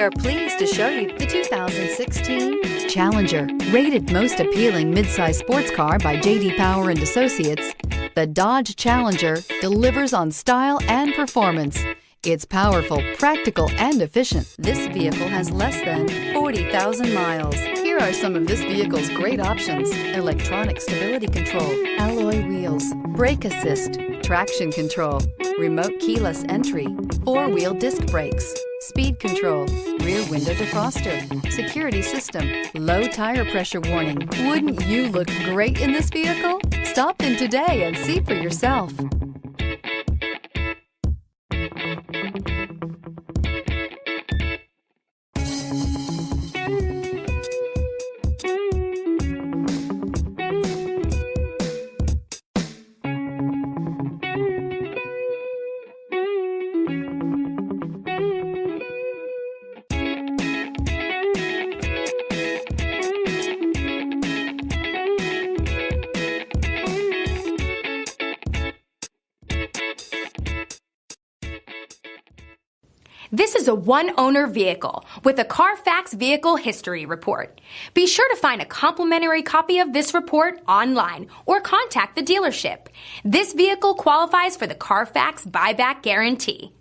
are pleased to show you the 2016 Challenger. Rated most appealing midsize sports car by J.D. Power and Associates, the Dodge Challenger delivers on style and performance. It's powerful, practical, and efficient. This vehicle has less than 40,000 miles. Here are some of this vehicle's great options: electronic stability control, alloy wheels, brake assist, traction control, remote keyless entry, four-wheel disc brakes, speed control, rear window defroster, security system, low tire pressure warning. Wouldn't you look great in this vehicle? Stop in today and see for yourself. This is a one-owner vehicle with a Carfax Vehicle History Report. Be sure to find a complimentary copy of this report online or contact the dealership. This vehicle qualifies for the Carfax Buyback Guarantee.